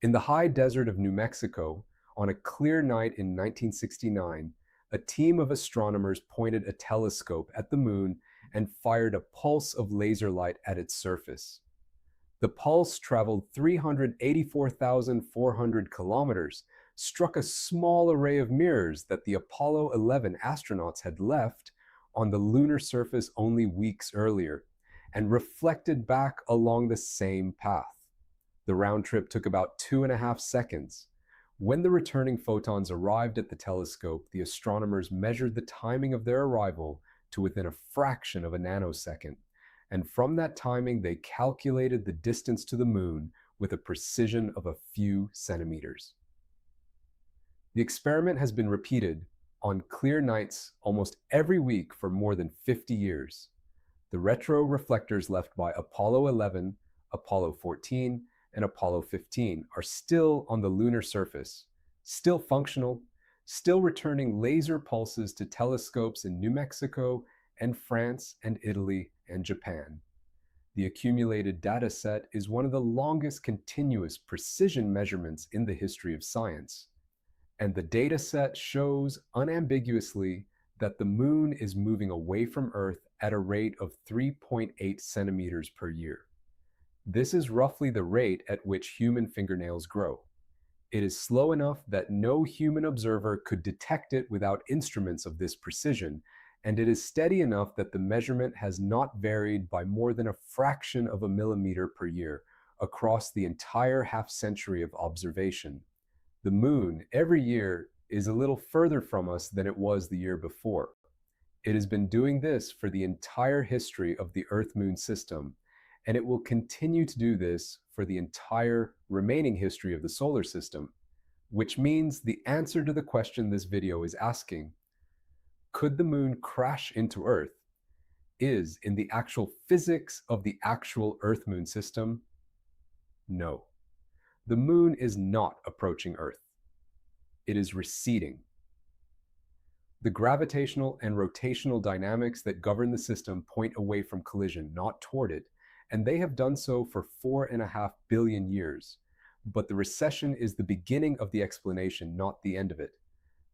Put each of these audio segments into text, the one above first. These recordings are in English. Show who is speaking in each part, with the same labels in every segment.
Speaker 1: In the high desert of New Mexico, on a clear night in 1969, a team of astronomers pointed a telescope at the moon and fired a pulse of laser light at its surface. The pulse traveled 384,400 kilometers, struck a small array of mirrors that the Apollo 11 astronauts had left on the lunar surface only weeks earlier, and reflected back along the same path. The round trip took about 2.5 seconds. When the returning photons arrived at the telescope, the astronomers measured the timing of their arrival to within a fraction of a nanosecond. And from that timing, they calculated the distance to the moon with a precision of a few centimeters. The experiment has been repeated on clear nights almost every week for more than 50 years. The retroreflectors left by Apollo 11, Apollo 14, and Apollo 15 are still on the lunar surface, still functional, still returning laser pulses to telescopes in New Mexico and France and Italy and Japan. The accumulated data set is one of the longest continuous precision measurements in the history of science. And the data set shows unambiguously that the moon is moving away from Earth at a rate of 3.8 centimeters per year. This is roughly the rate at which human fingernails grow. It is slow enough that no human observer could detect it without instruments of this precision, and it is steady enough that the measurement has not varied by more than a fraction of a millimeter per year across the entire half-century of observation. The moon, every year, is a little further from us than it was the year before. It has been doing this for the entire history of the Earth-Moon system, and it will continue to do this for the entire remaining history of the solar system, which means the answer to the question this video is asking, could the moon crash into Earth, is, in the actual physics of the actual Earth-Moon system, no. The moon is not approaching Earth. It is receding. The gravitational and rotational dynamics that govern the system point away from collision, not toward it, and they have done so for 4.5 billion years. But the recession is the beginning of the explanation, not the end of it.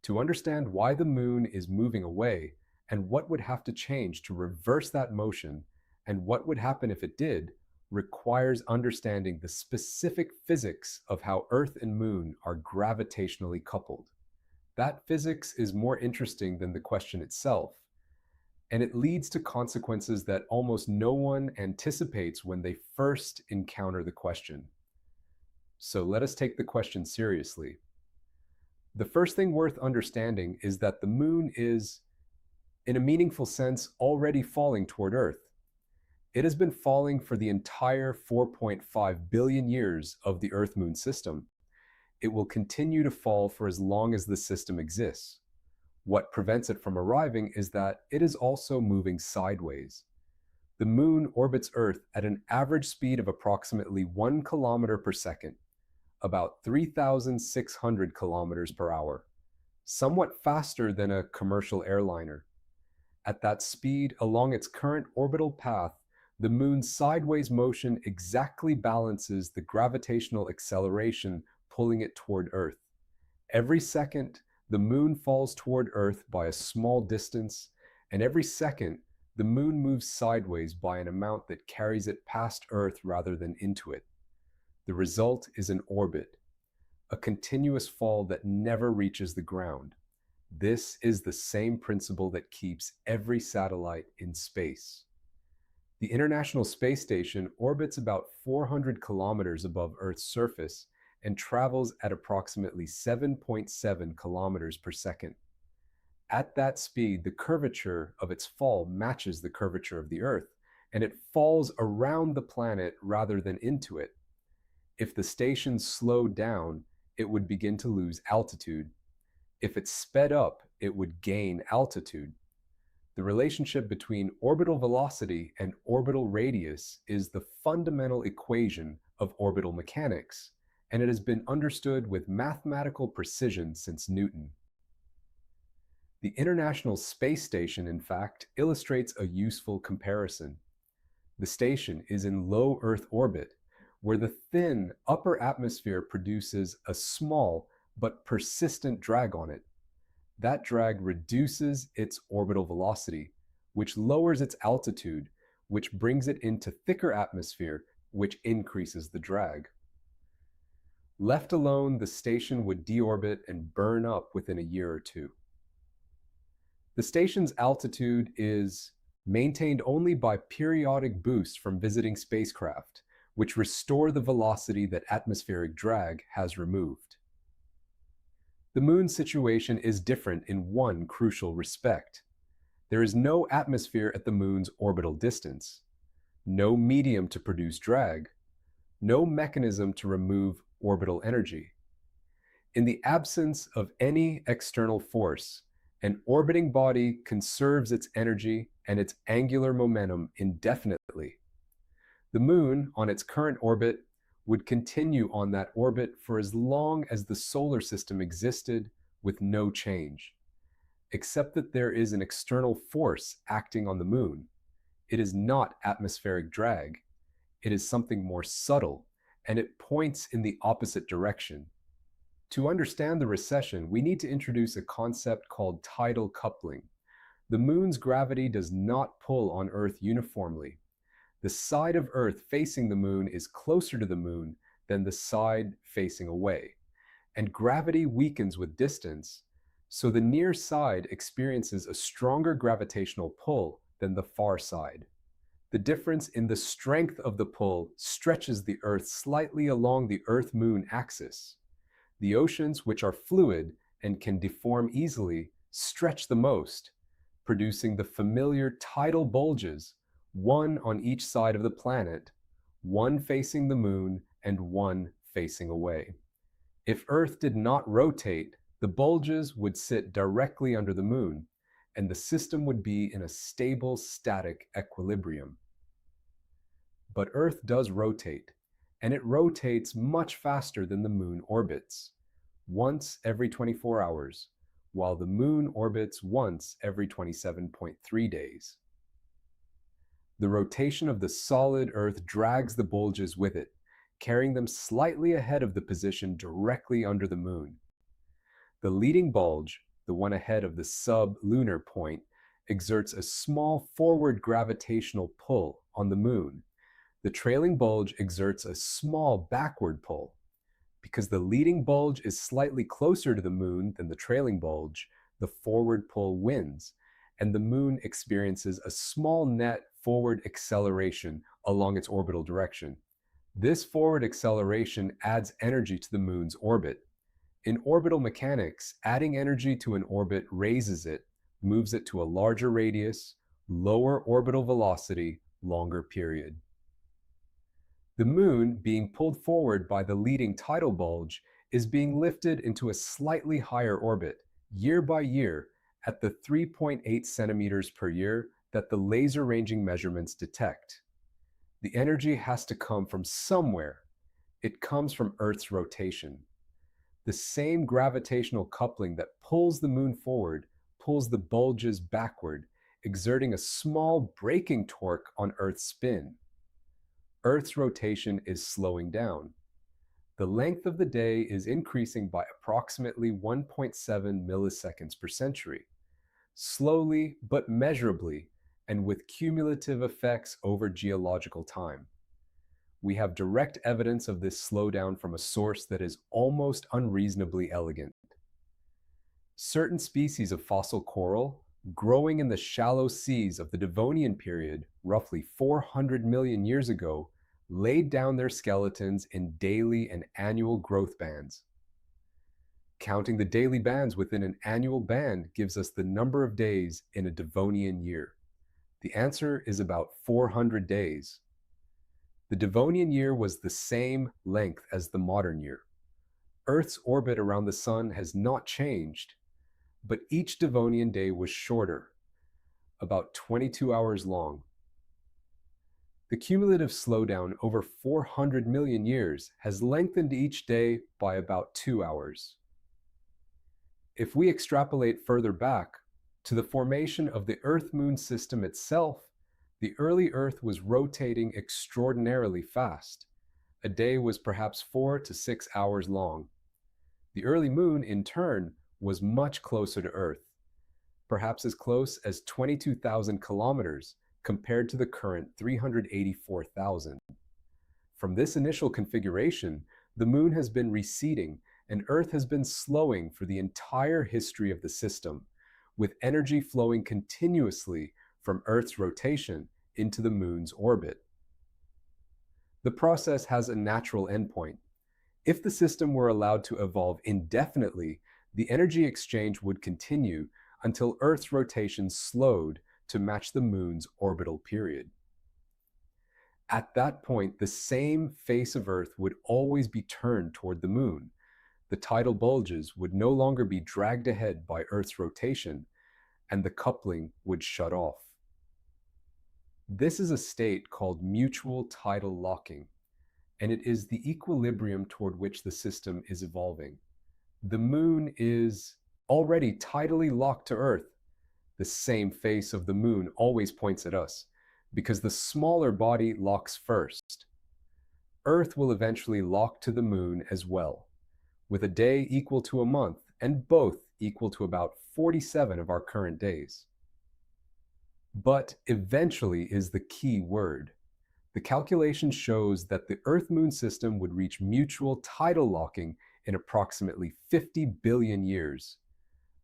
Speaker 1: To understand why the moon is moving away, and what would have to change to reverse that motion, and what would happen if it did, requires understanding the specific physics of how Earth and Moon are gravitationally coupled. That physics is more interesting than the question itself, and it leads to consequences that almost no one anticipates when they first encounter the question. So let us take the question seriously. The first thing worth understanding is that the moon is, in a meaningful sense, already falling toward Earth. It has been falling for the entire 4.5 billion years of the Earth-Moon system. It will continue to fall for as long as the system exists. What prevents it from arriving is that it is also moving sideways. The moon orbits Earth at an average speed of approximately 1 kilometer per second, about 3,600 kilometers per hour, somewhat faster than a commercial airliner. At that speed, along its current orbital path, the moon's sideways motion exactly balances the gravitational acceleration pulling it toward Earth. Every second, the moon falls toward Earth by a small distance, and every second, the moon moves sideways by an amount that carries it past Earth rather than into it. The result is an orbit, a continuous fall that never reaches the ground. This is the same principle that keeps every satellite in space. The International Space Station orbits about 400 kilometers above Earth's surface and travels at approximately 7.7 kilometers per second. At that speed, the curvature of its fall matches the curvature of the Earth, and it falls around the planet rather than into it. If the station slowed down, it would begin to lose altitude. If it sped up, it would gain altitude. The relationship between orbital velocity and orbital radius is the fundamental equation of orbital mechanics, and it has been understood with mathematical precision since Newton. The International Space Station, in fact, illustrates a useful comparison. The station is in low Earth orbit, where the thin upper atmosphere produces a small but persistent drag on it. That drag reduces its orbital velocity, which lowers its altitude, which brings it into thicker atmosphere, which increases the drag. Left alone, the station would deorbit and burn up within a year or two. The station's altitude is maintained only by periodic boosts from visiting spacecraft, which restore the velocity that atmospheric drag has removed. The Moon's situation is different in one crucial respect. There is no atmosphere at the Moon's orbital distance, no medium to produce drag, no mechanism to remove orbital energy. In the absence of any external force, an orbiting body conserves its energy and its angular momentum indefinitely. The Moon, on its current orbit, would continue on that orbit for as long as the solar system existed with no change, except that there is an external force acting on the Moon. It is not atmospheric drag. It is something more subtle, and it points in the opposite direction. To understand the recession, we need to introduce a concept called tidal coupling. The Moon's gravity does not pull on Earth uniformly. The side of Earth facing the Moon is closer to the Moon than the side facing away, and gravity weakens with distance, so the near side experiences a stronger gravitational pull than the far side. The difference in the strength of the pull stretches the Earth slightly along the Earth-Moon axis. The oceans, which are fluid and can deform easily, stretch the most, producing the familiar tidal bulges, one on each side of the planet, one facing the Moon and one facing away. If Earth did not rotate, the bulges would sit directly under the Moon, and the system would be in a stable static equilibrium. But Earth does rotate, and it rotates much faster than the Moon orbits, once every 24 hours, while the Moon orbits once every 27.3 days. The rotation of the solid Earth drags the bulges with it, carrying them slightly ahead of the position directly under the Moon. The leading bulge, the one ahead of the sub-lunar point, exerts a small forward gravitational pull on the Moon. The trailing bulge exerts a small backward pull. Because the leading bulge is slightly closer to the Moon than the trailing bulge, the forward pull wins, and the Moon experiences a small net forward acceleration along its orbital direction. This forward acceleration adds energy to the Moon's orbit. In orbital mechanics, adding energy to an orbit raises it, moves it to a larger radius, lower orbital velocity, longer period. The Moon, being pulled forward by the leading tidal bulge, is being lifted into a slightly higher orbit, year by year, at the 3.8 centimeters per year that the laser ranging measurements detect. The energy has to come from somewhere. It comes from Earth's rotation. The same gravitational coupling that pulls the Moon forward pulls the bulges backward, exerting a small braking torque on Earth's spin. Earth's rotation is slowing down. The length of the day is increasing by approximately 1.7 milliseconds per century, slowly but measurably, and with cumulative effects over geological time. We have direct evidence of this slowdown from a source that is almost unreasonably elegant. Certain species of fossil coral, growing in the shallow seas of the Devonian period, roughly 400 million years ago, laid down their skeletons in daily and annual growth bands. Counting the daily bands within an annual band gives us the number of days in a Devonian year. The answer is about 400 days. The Devonian year was the same length as the modern year. Earth's orbit around the Sun has not changed, but each Devonian day was shorter, about 22 hours long. The cumulative slowdown over 400 million years has lengthened each day by about 2 hours. If we extrapolate further back to the formation of the Earth-Moon system itself, the early Earth was rotating extraordinarily fast, A day was perhaps 4 to 6 hours long. The early moon, in turn, was much closer to Earth, perhaps as close as 22,000 kilometers compared to the current 384,000. From this initial configuration, the moon has been receding and Earth has been slowing for the entire history of the system, with energy flowing continuously from Earth's rotation into the moon's orbit. The process has a natural endpoint. If the system were allowed to evolve indefinitely, the energy exchange would continue until Earth's rotation slowed to match the moon's orbital period. At that point, the same face of Earth would always be turned toward the moon. The tidal bulges would no longer be dragged ahead by Earth's rotation, and the coupling would shut off. This is a state called mutual tidal locking, and it is the equilibrium toward which the system is evolving. The moon is already tidally locked to Earth. The same face of the moon always points at us, because the smaller body locks first. Earth will eventually lock to the moon as well, with a day equal to a month, and both equal to about 47 of our current days. But eventually is the key word. The calculation shows that the Earth-Moon system would reach mutual tidal locking in approximately 50 billion years,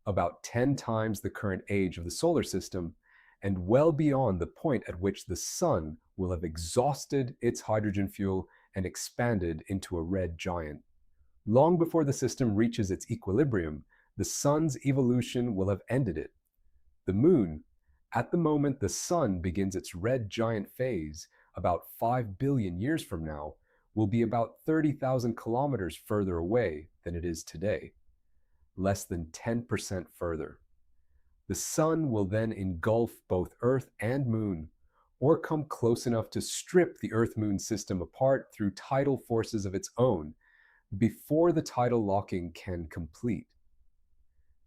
Speaker 1: about 10 times the current age of the solar system, and well beyond the point at which the sun will have exhausted its hydrogen fuel and expanded into a red giant. Long before the system reaches its equilibrium, the sun's evolution will have ended it. The moon, at the moment the sun begins its red giant phase, about 5 billion years from now, will be about 30,000 kilometers further away than it is today, less than 10% further. The sun will then engulf both Earth and moon, or come close enough to strip the Earth-Moon system apart through tidal forces of its own, before the tidal locking can complete.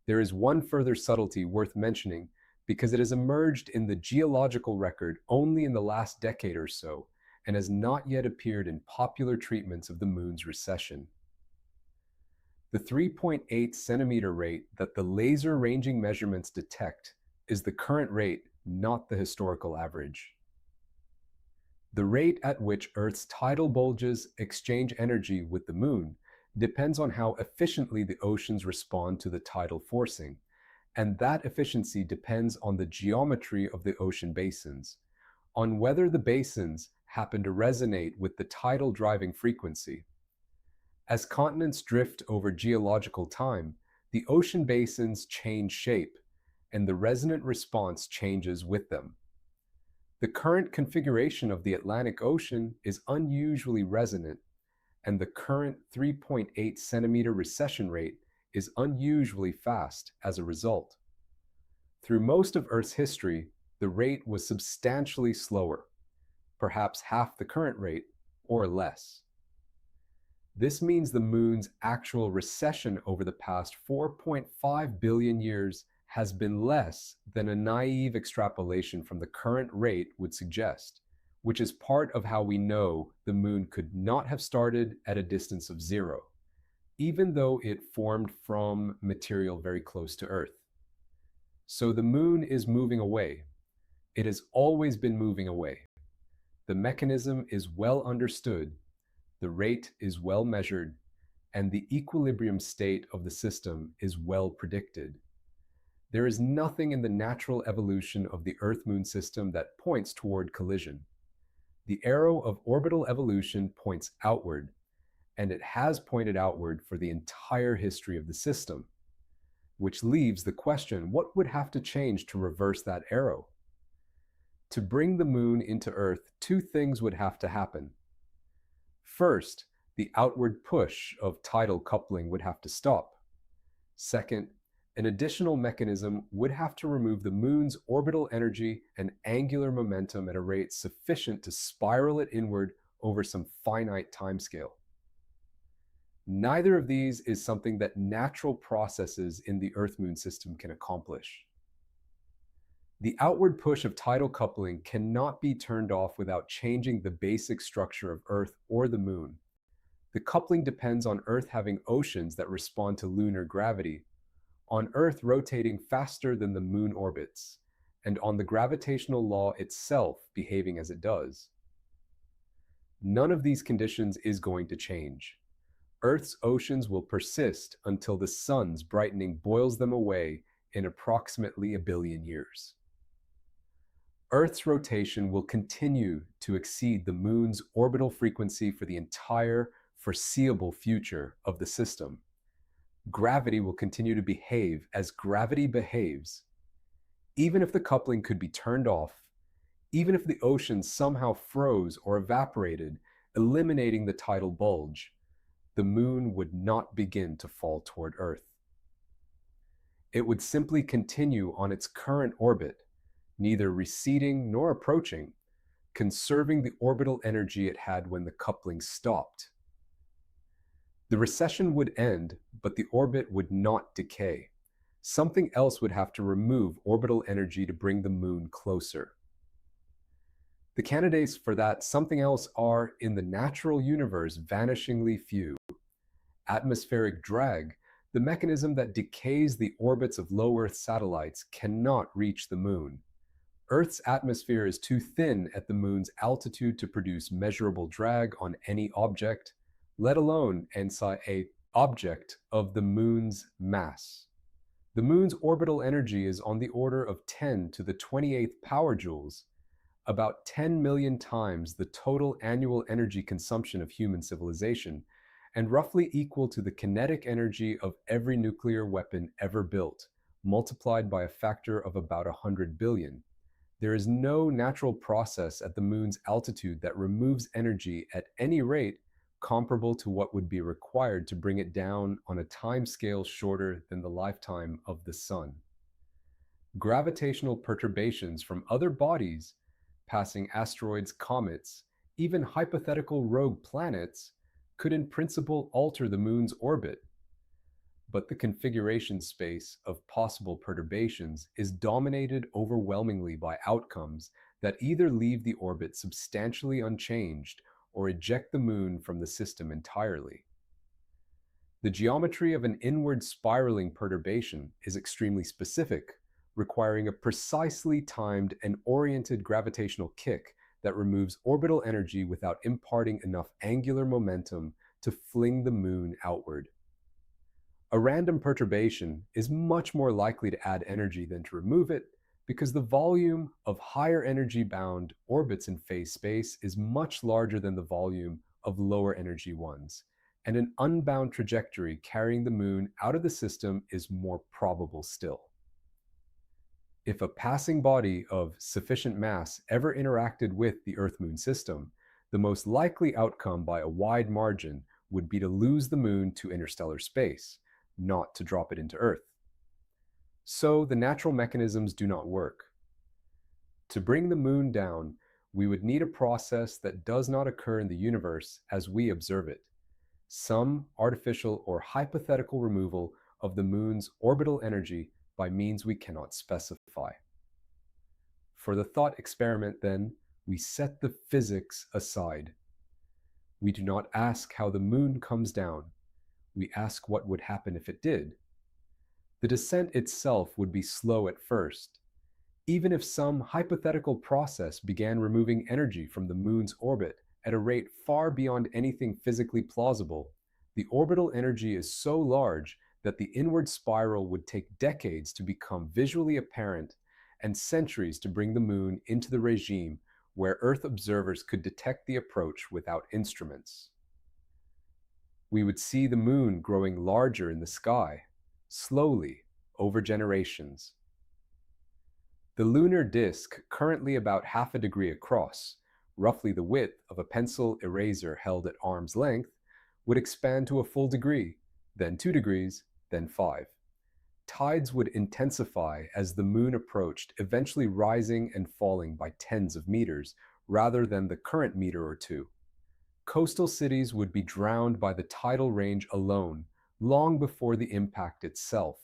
Speaker 1: There is one further subtlety worth mentioning because it has emerged in the geological record only in the last decade or so and has not yet appeared in popular treatments of the moon's recession. The 3.8 centimeter rate that the laser ranging measurements detect is the current rate, not the historical average. The rate at which Earth's tidal bulges exchange energy with the moon depends on how efficiently the oceans respond to the tidal forcing, and that efficiency depends on the geometry of the ocean basins, on whether the basins happen to resonate with the tidal driving frequency. As continents drift over geological time, the ocean basins change shape, and the resonant response changes with them. The current configuration of the Atlantic Ocean is unusually resonant, and the current 3.8 centimeter recession rate is unusually fast as a result. Through most of Earth's history, the rate was substantially slower, perhaps half the current rate or less. This means the moon's actual recession over the past 4.5 billion years has been less than a naive extrapolation from the current rate would suggest, which is part of how we know the moon could not have started at a distance of 0, even though it formed from material very close to Earth. So the moon is moving away. It has always been moving away. The mechanism is well understood, the rate is well measured, and the equilibrium state of the system is well predicted. There is nothing in the natural evolution of the Earth-Moon system that points toward collision. The arrow of orbital evolution points outward, and it has pointed outward for the entire history of the system, which leaves the question, what would have to change to reverse that arrow? To bring the moon into Earth, two things would have to happen. First, the outward push of tidal coupling would have to stop. Second, an additional mechanism would have to remove the moon's orbital energy and angular momentum at a rate sufficient to spiral it inward over some finite timescale. Neither of these is something that natural processes in the Earth-Moon system can accomplish. The outward push of tidal coupling cannot be turned off without changing the basic structure of Earth or the moon, The coupling depends on Earth having oceans that respond to lunar gravity, on Earth rotating faster than the moon orbits, and on the gravitational law itself behaving as it does. None of these conditions is going to change. Earth's oceans will persist until the sun's brightening boils them away in approximately 1 billion years. Earth's rotation will continue to exceed the moon's orbital frequency for the entire foreseeable future of the system. Gravity will continue to behave as gravity behaves. Even if the coupling could be turned off, even if the ocean somehow froze or evaporated, eliminating the tidal bulge, the moon would not begin to fall toward Earth. It would simply continue on its current orbit, neither receding nor approaching, conserving the orbital energy it had when the coupling stopped. The recession would end, but the orbit would not decay. Something else would have to remove orbital energy to bring the moon closer. The candidates for that something else are, in the natural universe, vanishingly few. Atmospheric drag, the mechanism that decays the orbits of low Earth satellites, cannot reach the moon. Earth's atmosphere is too thin at the moon's altitude to produce measurable drag on any object, let alone an object of the moon's mass. The moon's orbital energy is on the order of 10 to the 28th power joules, about 10 million times the total annual energy consumption of human civilization, and roughly equal to the kinetic energy of every nuclear weapon ever built, multiplied by a factor of about 100 billion. There is no natural process at the moon's altitude that removes energy at any rate comparable to what would be required to bring it down on a timescale shorter than the lifetime of the sun. Gravitational perturbations from other bodies, passing asteroids, comets, even hypothetical rogue planets, could in principle alter the moon's orbit. But the configuration space of possible perturbations is dominated overwhelmingly by outcomes that either leave the orbit substantially unchanged or eject the moon from the system entirely. The geometry of an inward spiraling perturbation is extremely specific, requiring a precisely timed and oriented gravitational kick that removes orbital energy without imparting enough angular momentum to fling the moon outward. A random perturbation is much more likely to add energy than to remove it, because the volume of higher energy bound orbits in phase space is much larger than the volume of lower energy ones, and an unbound trajectory carrying the moon out of the system is more probable still. If a passing body of sufficient mass ever interacted with the Earth-Moon system, the most likely outcome by a wide margin would be to lose the moon to interstellar space, not to drop it into Earth. So the natural mechanisms do not work. To bring the moon down, we would need a process that does not occur in the universe as we observe it, some artificial or hypothetical removal of the moon's orbital energy by means we cannot specify. For the thought experiment, then, we set the physics aside. We do not ask how the moon comes down. We ask what would happen if it did. The descent itself would be slow at first. Even if some hypothetical process began removing energy from the moon's orbit at a rate far beyond anything physically plausible, the orbital energy is so large that the inward spiral would take decades to become visually apparent and centuries to bring the moon into the regime where Earth observers could detect the approach without instruments. We would see the moon growing larger in the sky, slowly, over generations. The lunar disk, currently about half a degree across, roughly the width of a pencil eraser held at arm's length, would expand to a full degree, then 2 degrees, then 5. Tides would intensify as the moon approached, eventually rising and falling by tens of meters, rather than the current meter or two. Coastal cities would be drowned by the tidal range alone, long before the impact itself.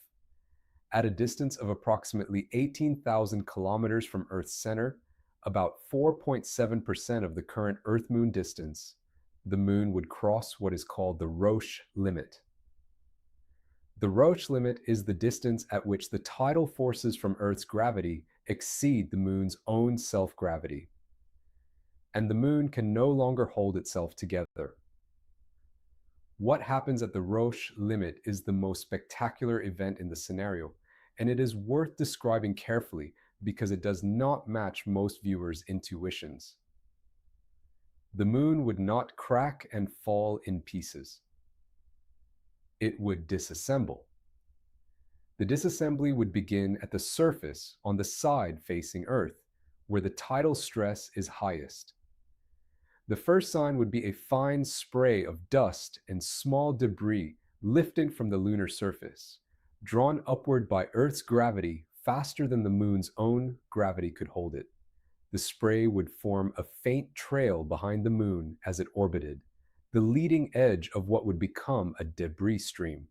Speaker 1: At a distance of approximately 18,000 kilometers from Earth's center, about 4.7% of the current Earth-Moon distance, the moon would cross what is called the Roche limit. The Roche limit is the distance at which the tidal forces from Earth's gravity exceed the moon's own self-gravity, and the moon can no longer hold itself together. What happens at the Roche limit is the most spectacular event in the scenario, and it is worth describing carefully because it does not match most viewers' intuitions. The moon would not crack and fall in pieces. It would disassemble. The disassembly would begin at the surface on the side facing Earth, where the tidal stress is highest. The first sign would be a fine spray of dust and small debris lifting from the lunar surface, drawn upward by Earth's gravity faster than the moon's own gravity could hold it. The spray would form a faint trail behind the moon as it orbited, the leading edge of what would become a debris stream.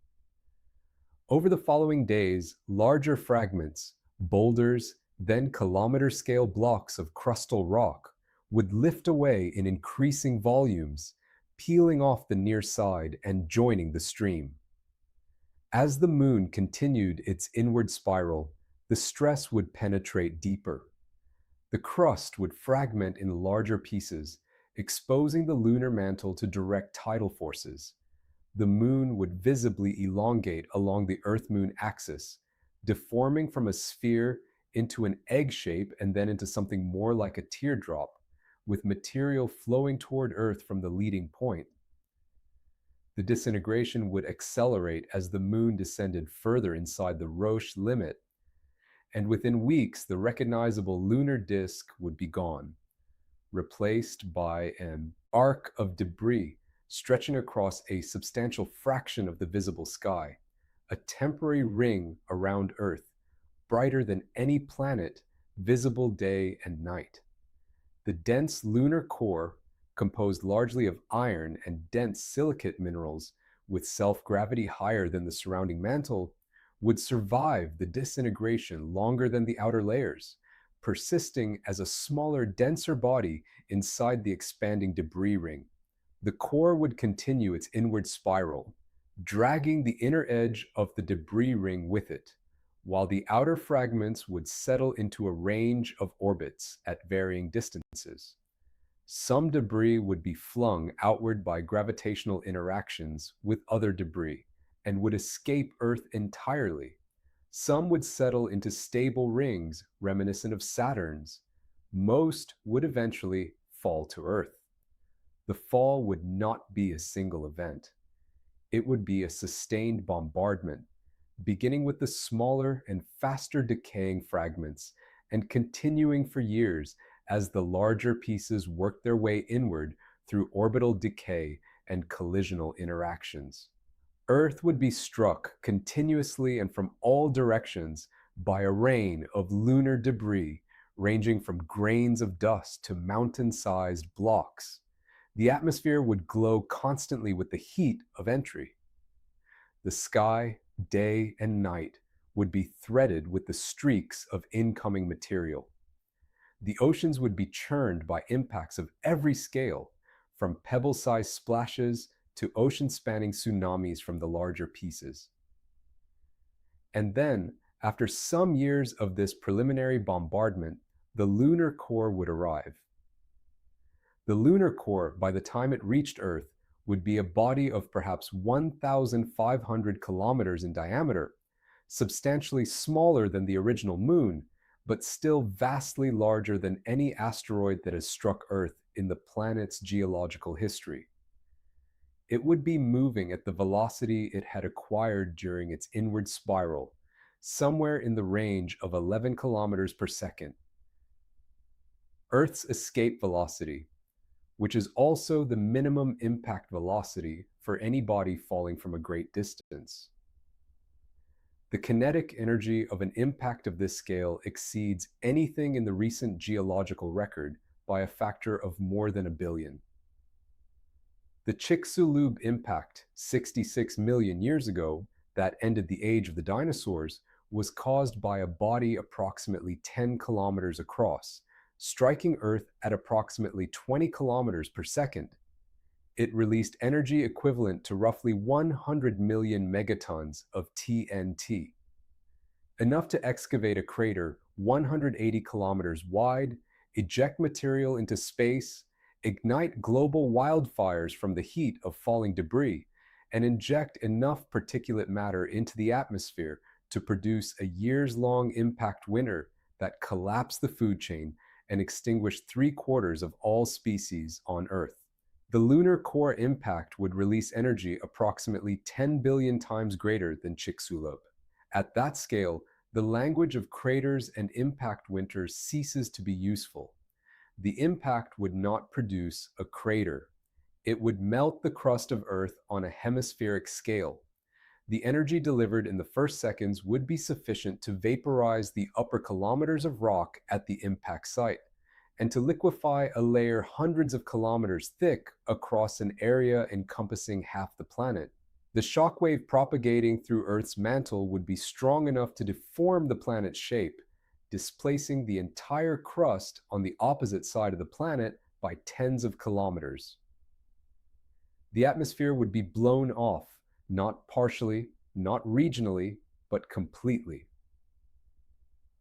Speaker 1: Over the following days, larger fragments, boulders, then kilometer-scale blocks of crustal rock, would lift away in increasing volumes, peeling off the near side and joining the stream. As the moon continued its inward spiral, the stress would penetrate deeper. The crust would fragment in larger pieces, exposing the lunar mantle to direct tidal forces. The moon would visibly elongate along the Earth-Moon axis, deforming from a sphere into an egg shape and then into something more like a teardrop, with material flowing toward Earth from the leading point. The disintegration would accelerate as the moon descended further inside the Roche limit, and within weeks the recognizable lunar disk would be gone, replaced by an arc of debris stretching across a substantial fraction of the visible sky, a temporary ring around Earth, brighter than any planet, visible day and night. The dense lunar core, composed largely of iron and dense silicate minerals with self-gravity higher than the surrounding mantle, would survive the disintegration longer than the outer layers, persisting as a smaller, denser body inside the expanding debris ring. The core would continue its inward spiral, dragging the inner edge of the debris ring with it, while the outer fragments would settle into a range of orbits at varying distances. Some debris would be flung outward by gravitational interactions with other debris and would escape Earth entirely. Some would settle into stable rings reminiscent of Saturn's. Most would eventually fall to Earth. The fall would not be a single event. It would be a sustained bombardment, beginning with the smaller and faster decaying fragments and continuing for years as the larger pieces worked their way inward through orbital decay and collisional interactions. Earth would be struck continuously and from all directions by a rain of lunar debris ranging from grains of dust to mountain-sized blocks. The atmosphere would glow constantly with the heat of entry. The sky, day and night, would be threaded with the streaks of incoming material. The oceans would be churned by impacts of every scale, from pebble-sized splashes to ocean-spanning tsunamis from the larger pieces. And then, after some years of this preliminary bombardment, the lunar core would arrive. The lunar core, by the time it reached Earth, would be a body of perhaps 1,500 kilometers in diameter, substantially smaller than the original moon, but still vastly larger than any asteroid that has struck Earth in the planet's geological history. It would be moving at the velocity it had acquired during its inward spiral, somewhere in the range of 11 kilometers per second. Earth's escape velocity, which is also the minimum impact velocity for any body falling from a great distance. The kinetic energy of an impact of this scale exceeds anything in the recent geological record by a factor of more than 1 billion. The Chicxulub impact 66 million years ago that ended the age of the dinosaurs was caused by a body approximately 10 kilometers across, striking Earth at approximately 20 kilometers per second. It released energy equivalent to roughly 100 million megatons of TNT, enough to excavate a crater 180 kilometers wide, eject material into space, ignite global wildfires from the heat of falling debris, and inject enough particulate matter into the atmosphere to produce a years-long impact winter that collapsed the food chain and extinguished 3/4 of all species on Earth. The lunar core impact would release energy approximately 10 billion times greater than Chicxulub. At that scale, the language of craters and impact winters ceases to be useful. The impact would not produce a crater. It would melt the crust of Earth on a hemispheric scale. The energy delivered in the first seconds would be sufficient to vaporize the upper kilometers of rock at the impact site, and to liquefy a layer hundreds of kilometers thick across an area encompassing half the planet. The shockwave propagating through Earth's mantle would be strong enough to deform the planet's shape, displacing the entire crust on the opposite side of the planet by tens of kilometers. The atmosphere would be blown off, not partially, not regionally, but completely.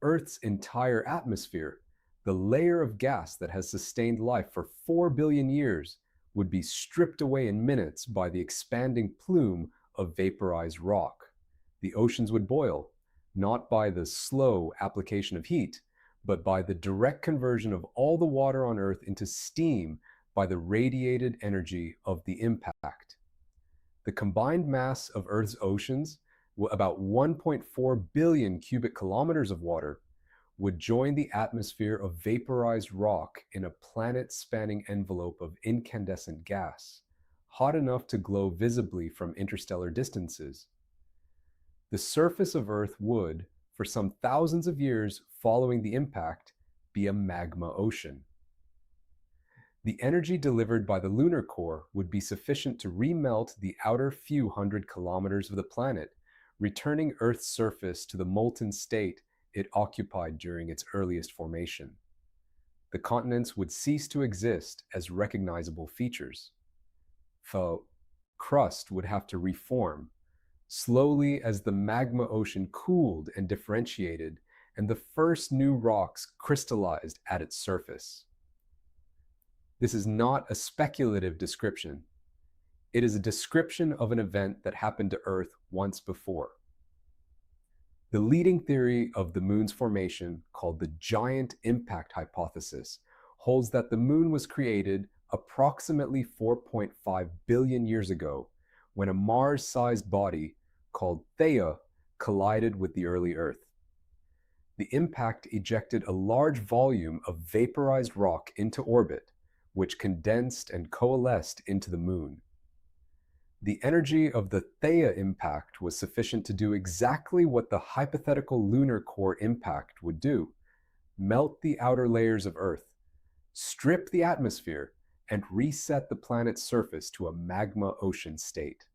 Speaker 1: Earth's entire atmosphere, the layer of gas that has sustained life for 4 billion years, would be stripped away in minutes by the expanding plume of vaporized rock. The oceans would boil, not by the slow application of heat, but by the direct conversion of all the water on Earth into steam by the radiated energy of the impact. The combined mass of Earth's oceans, about 1.4 billion cubic kilometers of water, would join the atmosphere of vaporized rock in a planet-spanning envelope of incandescent gas, hot enough to glow visibly from interstellar distances. The surface of Earth would, for some thousands of years following the impact, be a magma ocean. The energy delivered by the lunar core would be sufficient to remelt the outer few hundred kilometers of the planet, returning Earth's surface to the molten state it occupied during its earliest formation. The continents would cease to exist as recognizable features. The crust would have to reform, slowly as the magma ocean cooled and differentiated, and the first new rocks crystallized at its surface. This is not a speculative description. It is a description of an event that happened to Earth once before. The leading theory of the moon's formation, called the giant impact hypothesis, holds that the moon was created approximately 4.5 billion years ago, when a Mars-sized body called Theia collided with the early Earth. The impact ejected a large volume of vaporized rock into orbit, which condensed and coalesced into the moon. The energy of the Theia impact was sufficient to do exactly what the hypothetical lunar core impact would do: melt the outer layers of Earth, strip the atmosphere, and reset the planet's surface to a magma ocean state.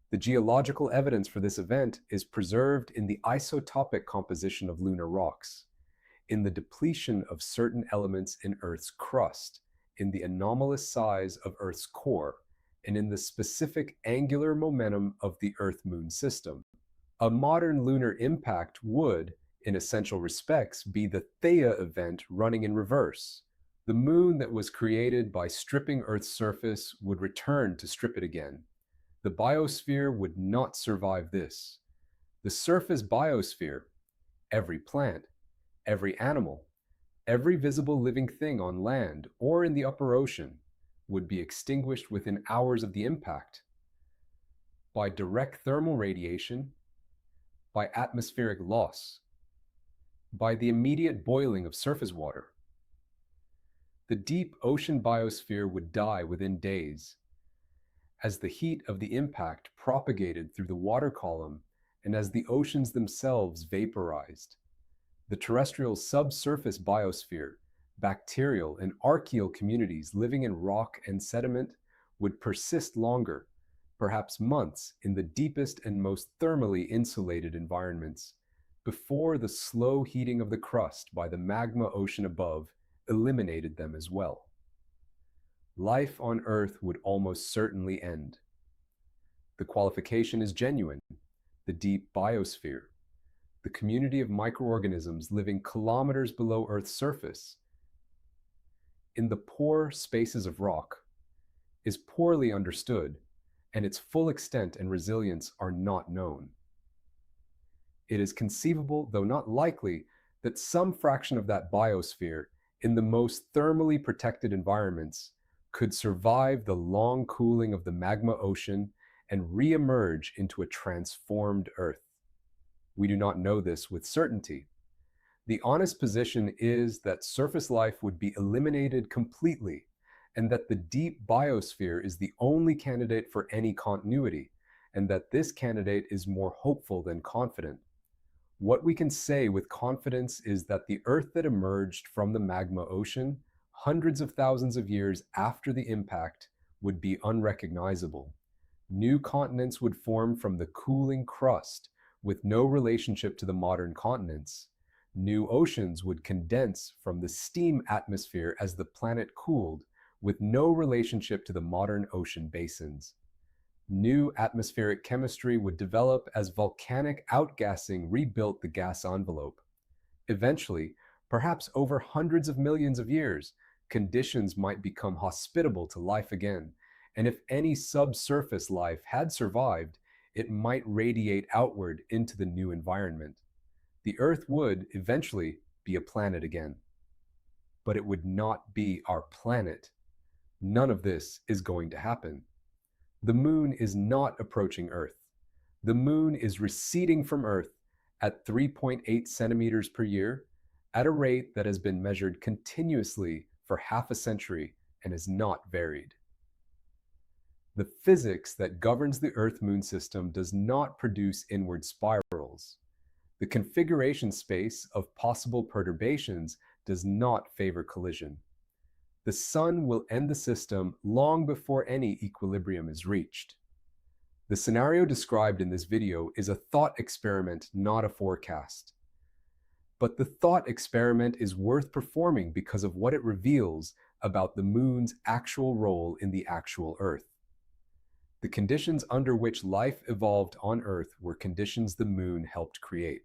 Speaker 1: The geological evidence for this event is preserved in the isotopic composition of lunar rocks, in the depletion of certain elements in Earth's crust, in the anomalous size of Earth's core, and in the specific angular momentum of the Earth-Moon system. A modern lunar impact would, in essential respects, be the Theia event running in reverse. The moon that was created by stripping Earth's surface would return to strip it again. The biosphere would not survive this. The surface biosphere, every plant, every animal, every visible living thing on land or in the upper ocean, would be extinguished within hours of the impact by direct thermal radiation, by atmospheric loss, by the immediate boiling of surface water. The deep ocean biosphere would die within days, as the heat of the impact propagated through the water column and as the oceans themselves vaporized. The terrestrial subsurface biosphere, bacterial and archaeal communities living in rock and sediment, would persist longer, perhaps months, in the deepest and most thermally insulated environments, before the slow heating of the crust by the magma ocean above eliminated them as well. life on Earth would almost certainly end. The qualification is genuine: the deep biosphere, the community of microorganisms living kilometers below Earth's surface, in the pore spaces of rock, is poorly understood, and its full extent and resilience are not known. It is conceivable, though not likely, that some fraction of that biosphere, in the most thermally protected environments, could survive the long cooling of the magma ocean and re-emerge into a transformed Earth. We do not know this with certainty. The honest position is that surface life would be eliminated completely, and that the deep biosphere is the only candidate for any continuity, and that this candidate is more hopeful than confident. What we can say with confidence is that the Earth that emerged from the magma ocean hundreds of thousands of years after the impact would be unrecognizable. New continents would form from the cooling crust with no relationship to the modern continents. New oceans would condense from the steam atmosphere as the planet cooled, with no relationship to the modern ocean basins. New atmospheric chemistry would develop as volcanic outgassing rebuilt the gas envelope. Eventually, perhaps over hundreds of millions of years, conditions might become hospitable to life again, and if any subsurface life had survived, it might radiate outward into the new environment. The Earth would, eventually, be a planet again. But it would not be our planet. None of this is going to happen. The moon is not approaching Earth. The moon is receding from Earth at 3.8 centimeters per year, at a rate that has been measured continuously for half a century and is not varied. The physics that governs the Earth-Moon system does not produce inward spirals. The configuration space of possible perturbations does not favor collision. The Sun will end the system long before any equilibrium is reached. The scenario described in this video is a thought experiment, not a forecast. But the thought experiment is worth performing because of what it reveals about the moon's actual role in the actual Earth. The conditions under which life evolved on Earth were conditions the moon helped create.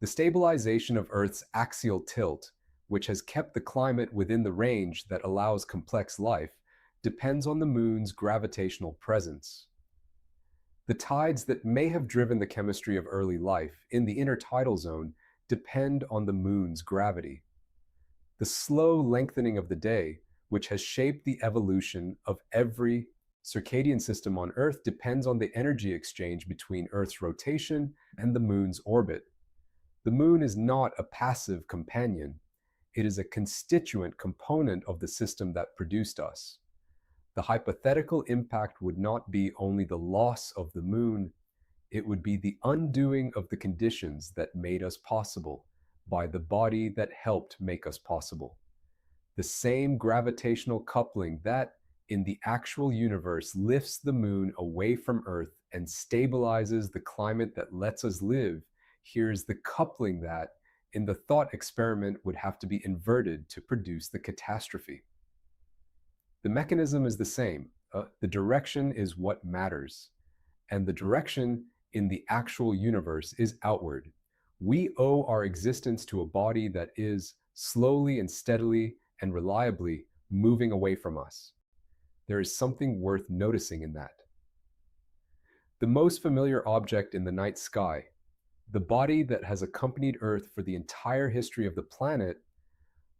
Speaker 1: The stabilization of Earth's axial tilt, which has kept the climate within the range that allows complex life, depends on the moon's gravitational presence. The tides that may have driven the chemistry of early life in the intertidal zone depend on the moon's gravity. The slow lengthening of the day, which has shaped the evolution of every circadian system on Earth, depends on the energy exchange between Earth's rotation and the moon's orbit. The moon is not a passive companion. It is a constituent component of the system that produced us. The hypothetical impact would not be only the loss of the moon, it would be the undoing of the conditions that made us possible by the body that helped make us possible. The same gravitational coupling that, in the actual universe, lifts the moon away from Earth and stabilizes the climate that lets us live, here's the coupling that, in the thought experiment, would have to be inverted to produce the catastrophe. The mechanism is the same. The direction is what matters. And the direction in the actual universe is outward. We owe our existence to a body that is slowly and steadily and reliably moving away from us. There is something worth noticing in that. The most familiar object in the night sky, the body that has accompanied Earth for the entire history of the planet,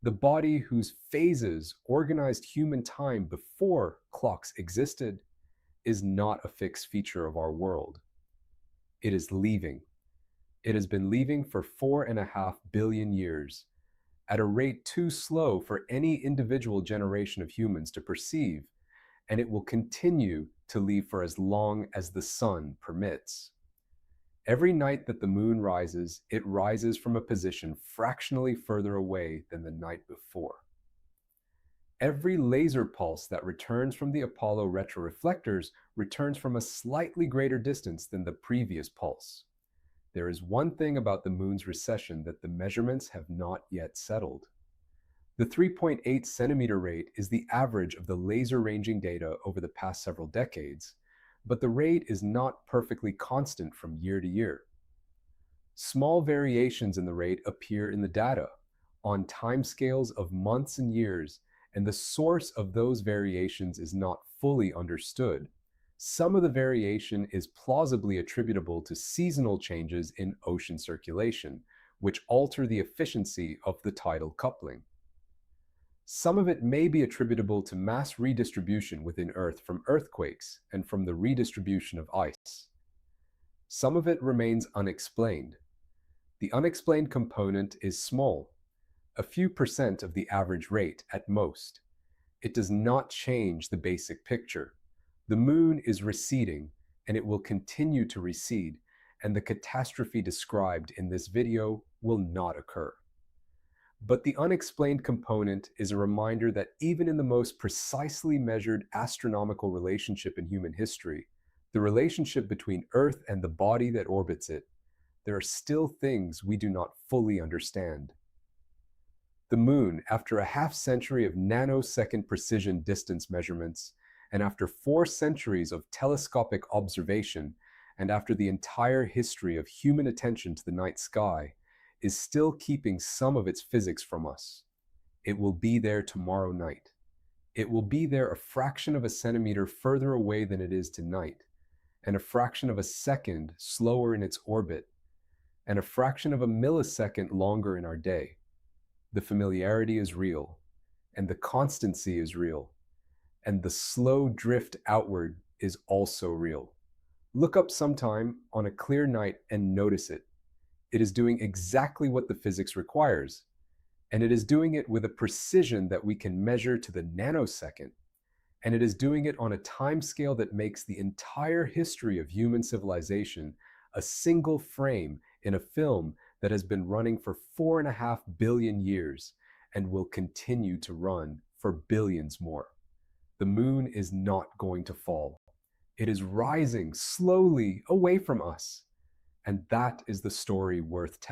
Speaker 1: the body whose phases organized human time before clocks existed, is not a fixed feature of our world. It is leaving. It has been leaving for 4.5 billion years, at a rate too slow for any individual generation of humans to perceive, and it will continue to leave for as long as the sun permits. Every night that the moon rises, it rises from a position fractionally further away than the night before. Every laser pulse that returns from the Apollo retroreflectors returns from a slightly greater distance than the previous pulse. There is one thing about the moon's recession that the measurements have not yet settled. The 3.8 centimeter rate is the average of the laser ranging data over the past several decades, but the rate is not perfectly constant from year to year. Small variations in the rate appear in the data on timescales of months and years, and the source of those variations is not fully understood. Some of the variation is plausibly attributable to seasonal changes in ocean circulation, which alter the efficiency of the tidal coupling. Some of it may be attributable to mass redistribution within Earth from earthquakes and from the redistribution of ice. Some of it remains unexplained. The unexplained component is small, a few percent of the average rate at most. It does not change the basic picture. The moon is receding, and it will continue to recede, and the catastrophe described in this video will not occur. But the unexplained component is a reminder that even in the most precisely measured astronomical relationship in human history, the relationship between Earth and the body that orbits it, there are still things we do not fully understand. The moon, after a half-century of nanosecond precision distance measurements, and after 4 centuries of telescopic observation, and after the entire history of human attention to the night sky, is still keeping some of its physics from us. It will be there tomorrow night. It will be there a fraction of a centimeter further away than it is tonight, and a fraction of a second slower in its orbit, and a fraction of a millisecond longer in our day. The familiarity is real, and the constancy is real, and the slow drift outward is also real. Look up sometime on a clear night and notice it. It is doing exactly what the physics requires, and it is doing it with a precision that we can measure to the nanosecond, and it is doing it on a timescale that makes the entire history of human civilization a single frame in a film that has been running for 4.5 billion years and will continue to run for billions more. The moon is not going to fall. It is rising slowly away from us. And that is the story worth telling.